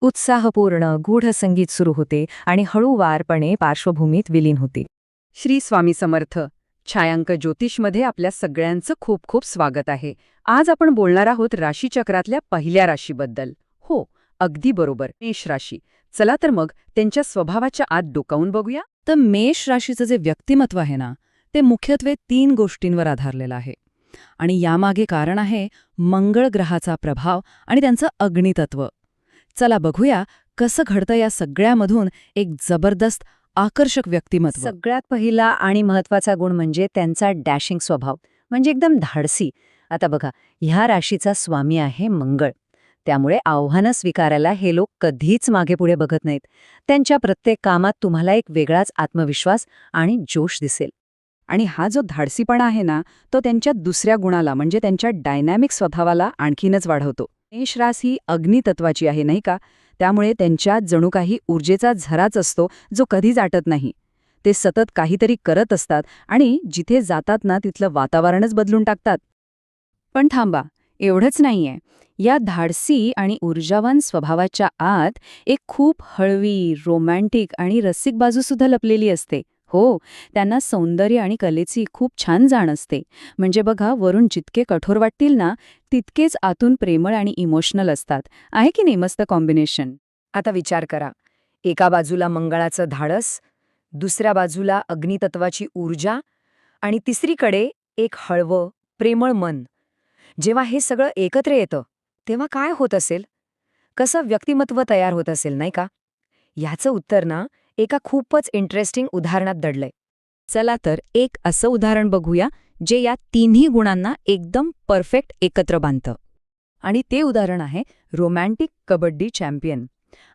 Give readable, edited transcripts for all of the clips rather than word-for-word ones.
उत्साहपूर्ण गूढ संगीत सुरू होते आणि हळूवारपणे पार्श्वभूमीत विलीन होते. श्री स्वामी समर्थ. छायांक ज्योतिषमध्ये आपल्या सगळ्यांचं खूप खूप स्वागत आहे. आज आपण बोलणार आहोत राशीचक्रातल्या पहिल्या राशीबद्दल. हो, अगदी बरोबर, मेष राशी. चला तर मग त्यांच्या स्वभावाच्या आत डोकावून बघूया. तर मेष राशीचं जे व्यक्तिमत्व आहे ना, ते मुख्यत्वे 3 गोष्टींवर आधारलेलं आहे. आणि यामागे कारण आहे मंगळ ग्रहाचा प्रभाव आणि त्यांचं अग्नितत्व. चला बघूया कसं घडतं या सगळ्यामधून एक जबरदस्त आकर्षक व्यक्तिमत्व. सगळ्यात पहिला आणि महत्वाचा गुण म्हणजे त्यांचा डॅशिंग स्वभाव, म्हणजे एकदम धाडसी. आता बघा, ह्या राशीचा स्वामी आहे मंगळ. त्यामुळे आव्हानं स्वीकारायला हे लोक कधीच मागेपुढे बघत नाहीत. त्यांच्या प्रत्येक कामात तुम्हाला एक वेगळाच आत्मविश्वास आणि जोश दिसेल. आणि हा जो धाडसीपणा आहे ना, तो त्यांच्या दुसऱ्या गुणाला म्हणजे त्यांच्या डायनॅमिक स्वभावाला आणखीनच वाढवतो. मेष रास ही अग्नितत्वाची आहे नाही का, त्यामुळे त्यांच्यात जणू काही ऊर्जेचा झराच असतो जो कधीच आटत नाही. ते सतत काहीतरी करत असतात आणि जिथे जातात ना तिथलं वातावरणच बदलून टाकतात. पण थांबा, एवढंच नाहीये. या धाडसी आणि ऊर्जावान स्वभावाच्या आत एक खूप हळवी, रोमॅन्टिक आणि रसिक बाजूसुद्धा लपलेली असते. हो, त्यांना सौंदर्य आणि कलेची खूप छान जाण असते. म्हणजे बघा, वरून जितके कठोर वाटतील ना, तितकेच आतून प्रेमळ आणि इमोशनल असतात. आहे की नाही मस्त कॉम्बिनेशन? आता विचार करा, एका बाजूला मंगळाचं धाडस, दुसऱ्या बाजूला अग्नितत्वाची ऊर्जा आणि तिसरीकडे एक हळवं, प्रेमळ मन. जेव्हा हे सगळं एकत्र येतं, तेव्हा काय होत असेल? कसं व्यक्तिमत्व तयार होत असेल, नाही का? ह्याचं उत्तर ना एका खूपच इंटरेस्टिंग उदाहरणात दडलंय. चला तर एक असं उदाहरण बघूया जे या तिन्ही गुणांना एकदम परफेक्ट एकत्र बांधतं. आणि ते उदाहरण आहे रोमॅन्टिक कबड्डी चॅम्पियन.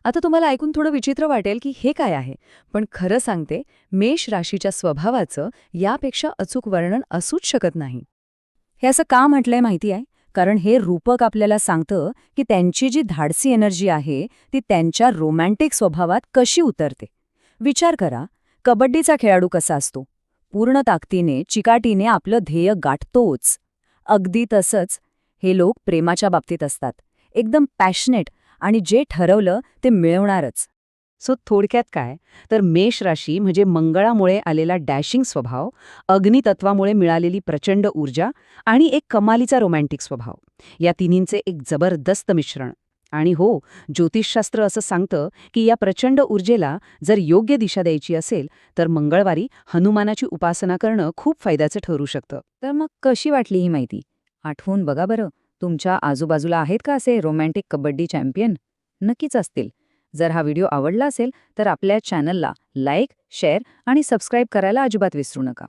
आता तुम्हाला ऐकून थोडं विचित्र वाटेल की हे काय आहे, पण खरं सांगते, मेष राशीच्या स्वभावाचं यापेक्षा अचूक वर्णन असूच शकत नाही. हे असं का म्हटलंय माहिती आहे? कारण हे रूपक आपल्याला सांगतं की त्यांची जी धाडसी एनर्जी आहे ती त्यांच्या रोमॅन्टिक स्वभावात कशी उतरते. विचार करा, कबड्डीचा खेळाडू कसा असतो? पूर्ण ताकदीने, चिकाटीने आपलं ध्येय गाठतोच. अगदी तसंच हे लोक प्रेमाच्या बाबतीत असतात, एकदम पॅशनेट, आणि जे ठरवलं ते मिळवणारच. सो थोडक्यात काय तर मेष राशी म्हणजे मंगळामुळे आलेला डॅशिंग स्वभाव, अग्नितत्वामुळे मिळालेली प्रचंड ऊर्जा आणि एक कमालीचा रोमॅन्टिक स्वभाव, या तिन्हींचे एक जबरदस्त मिश्रण. आणि हो, ज्योतिषशास्त्र असं सांगतं की या प्रचंड ऊर्जेला जर योग्य दिशा द्यायची असेल तर मंगळवारी हनुमानाची उपासना करणं खूप फायद्याचं ठरू शकतं. तर मग कशी वाटली ही माहिती? आठवून बघा बरं, तुमच्या आजूबाजूला आहेत का असे रोमॅन्टिक कबड्डी चॅम्पियन? नक्कीच असतील. जर हा व्हिडिओ आवडला असेल तर आपल्या चॅनलला लाईक, शेअर आणि सबस्क्राईब करायला अजिबात विसरू नका.